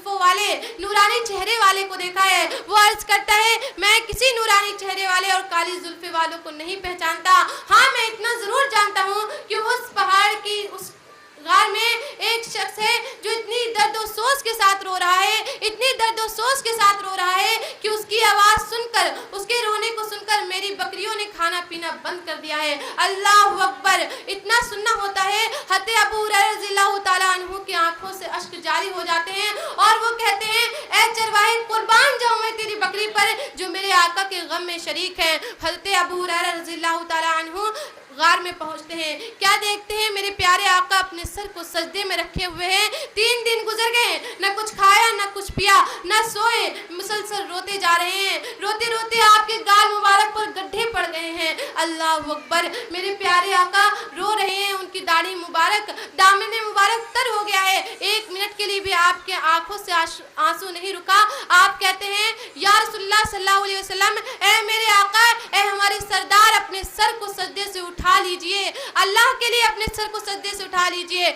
जुल्फों वाले, नूरानी चेहरे वाले को देखा है। वो अर्ज करता है मैं किसी नूरानी चेहरे वाले और काली जुल्फे वालों को नहीं पहचानता। हाँ, मैं इतना ज़रूर जानता हूँ कि उस पहाड़ की उस गार में एक शख्स है जो इतनी दर्द और सोच के साथ रो रहा है, इतनी दर्द और सोच के साथ रो रहा है कि उसकी आवाज़ सुनकर, उसके रोने को सुनकर मेरी बकरियों ने खाना पीना बंद कर दिया है। अल्लाहु अकबर। इतना सुनना होता है, हज़रत अबू हुरैरा रज़ियल्लाहु ताला अन्हु की आंखों से अश्क जारी हो जाते हैं और वो कहते हैं ऐ चरवाहे, कुर्बान जाऊं मैं तेरी बकरी पर जो मेरे आका के गम में शरीक है। हज़रत अबू हुरैरा रज़ियल्लाहु ताला अन्हु गार में पहुंचते हैं। क्या देखते हैं, मेरे प्यारे आका अपने सर को सजदे में रखे हुए हैं। 3 दिन गुजर गए, न कुछ खाया न कुछ पिया, न सोए, मुसलसल रोते जा रहे हैं। रोते रोते आपके गाल मुबारक पर गड्ढे पड़ गए हैं। अल्लाहु अकबर। मेरे प्यारे आका रो रहे हैं, उनकी दाढ़ी मुबारक, दामने मुबारक तर हो गया है। 1 मिनट के लिए भी आपके आंखों से आंसू नहीं रुका। आप कहते हैं या रसूलुल्लाह सल्लल्लाहु अलैहि वसल्लम, ऐ मेरे आका, ऐ हमारे सरदार, अपने सर को सजदे से उठा लीजिए, अल्लाह के लिए अपने सर को सजदे से उठा लीजिए।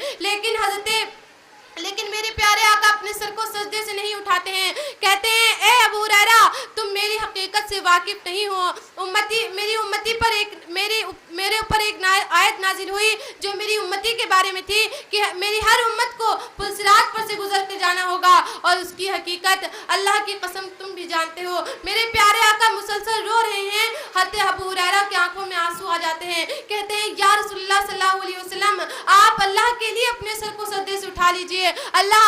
लेकिन मेरे प्यारे आका अपने सर को सजदे से नहीं उठाते हैं। कहते हैं ए अबू हुरैरा, तुम मेरी हकीकत से वाकिफ नहीं हो। मेरी उम्मती पर मेरे ऊपर एक आयत नाजिल हुई जो मेरी उम्मती के बारे में थी कि मेरी हर उम्मत को पुलसिरात पर से गुजर के जाना होगा और उसकी हकीकत अल्लाह की कसम तुम भी जानते हो। मेरे प्यारे आका मुसलसल रो रहे हैं। हज़रत अबू हुरैरा की आंखों में आंसू आ जाते हैं। कहते हैं या रसूलुल्लाह सल्लल्लाहु अलैहि वसल्लम, आप अल्लाह के लिए अपने सर को सजदे से उठा लीजिए, अल्लाह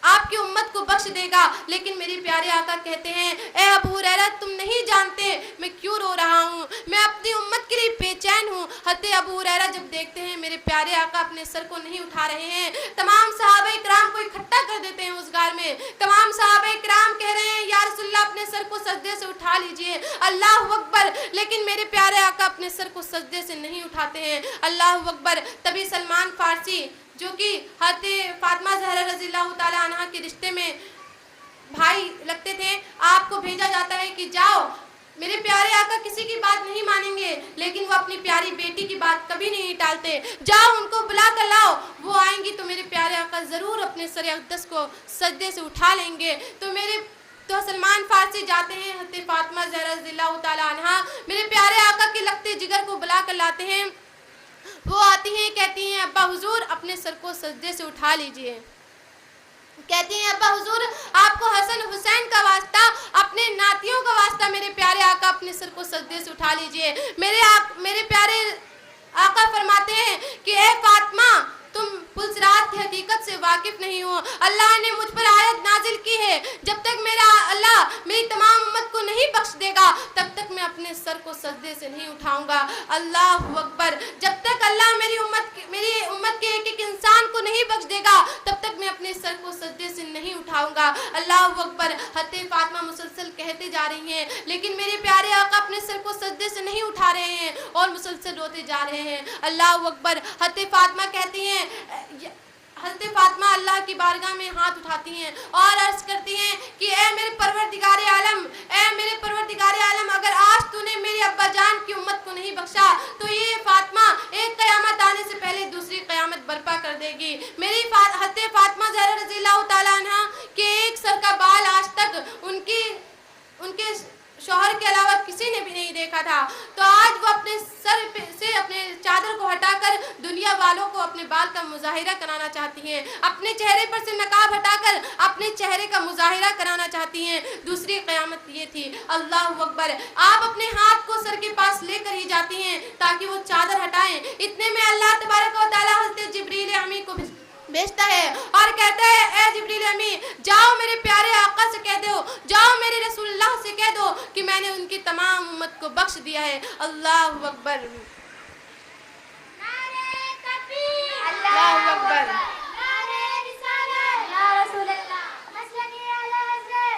आपकी उम्मत को बख्श देगा। लेकिन मेरे प्यारे आका कहते हैं ए अबू हुरैरा, तुम नहीं जानते मैं क्यों रो रहा हूँ, मैं अपनी उम्मत के लिए बेचैन हूँ। हज़रत अबू हुरैरा जब देखते हैं मेरे प्यारे आका अपने सर को नहीं उठा रहे हैं, तमाम सहाबाए किराम को इकट्ठा कर देते हैं उस गार में। तमाम सहाबाए किराम कह रहे हैं या रसूलल्लाह, अपने सर को सजदे से उठा लीजिए, अल्लाहु अकबर। लेकिन मेरे प्यारे आका अपने सर को सजदे से नहीं उठाते हैं। अल्लाहु अकबर। तभी सलमान फारसी, जो कि हज़रत फातिमा ज़हरा रज़ियल्लाहु ताला अन्हा के रिश्ते में भाई लगते थे, आपको भेजा जाता है कि जाओ, मेरे प्यारे आका किसी की बात नहीं मानेंगे, लेकिन वो अपनी प्यारी बेटी की बात कभी नहीं टालते, जाओ उनको बुला कर लाओ, वो आएंगी तो मेरे प्यारे आका ज़रूर अपने सर अक़दस को सजदे से उठा लेंगे। तो सलमान फारसी जाते हैं, हज़रत फातिमा ज़हरा रज़ियल्लाहु ताला अन्हा मेरे प्यारे आका के लगते जिगर को बुला कर लाते हैं। वो आती हैं, कहती हैं अब्बा हुजूर, अपने सर को सजदे से उठा लीजिए। कहती हैं अब्बा हुजूर, आपको हसन हुसैन का वास्ता, अपने नातियों का वास्ता, मेरे प्यारे आका अपने सर को सजदे से उठा लीजिए। मेरे प्यारे आका फरमाते हैं कि ए फातिमा, तुम पुलसिरात की हकीकत से वाकिफ नहीं हो। अल्लाह ने मुझ पर आयत नाजिल की है, जब तक मेरा अल्लाह मेरी तमाम उम्मत को नहीं बख्श देगा तब तक मैं अपने सर को सजदे से नहीं उठाऊंगा। अल्लाहु अकबर। जब तक अल्लाह मेरी उम्मत के एक एक इंसान को नहीं बख्श देगा तब तक मैं अपने सर को सजदे से नहीं उठाऊंगा। अल्लाहु अकबर। हज़रत फातिमा मुसलसल कहते जा रही हैं, लेकिन मेरे प्यारे आका अपने सर को सजदे से नहीं उठा रहे हैं और मुसलसल रोते जा रहे हैं। अल्लाहु अकबर। हज़रत फातिमा कहती हैं, हज़रत फातिमा अल्लाह की बारगाह में हाथ उठाती हैं और अर्ज करती हैं कि ए मेरे परवरदिगार आलम, अगर आज तूने मेरे अब्बा जान की उम्मत को नहीं बख्शा तो ये फातिमा एक क़यामत आने से पहले दूसरी क़यामत बर्पा कर देगी। हज़रत फातिमा ज़हरा रज़ियल्लाहु ताला अन्हा के एक सर का बाल आज तक उनके शौहर के अलावा किसी ने भी नहीं देखा था। तो आज वो अपने सर से अपने चादर को हटाकर दुनिया वालों को अपने बाल का मुजाहिरा कराना चाहती हैं, अपने चेहरे पर से नकाब हटाकर अपने चेहरे का मुजाहिरा कराना चाहती हैं। दूसरी क़यामत ये थी। अल्लाहु अकबर। आप अपने हाथ को सर के पास लेकर ही जाती हैं ताकि वो चादर हटाएं। इतने में अल्लाह तबारक व तआला हज़रत जिब्रील अमीन को भेजता है और कहता है ए जिब्रील अमीन, जाओ मेरे प्यारे आका से कह दो, जाओ मेरे रसूलुल्लाह से कह दो कि मैंने उनकी तमाम उम्मत को बख्श दिया है। अल्लाहु अकबर। अल्लाहु अकबर।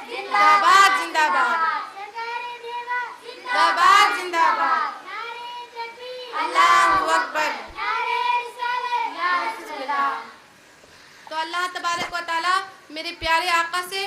जिंदाबाद जिंदाबाद जिंदाबाद जिंदाबाद। अल्लाहु अकबर। तो अल्लाह तबारक व तआला मेरे प्यारे आका से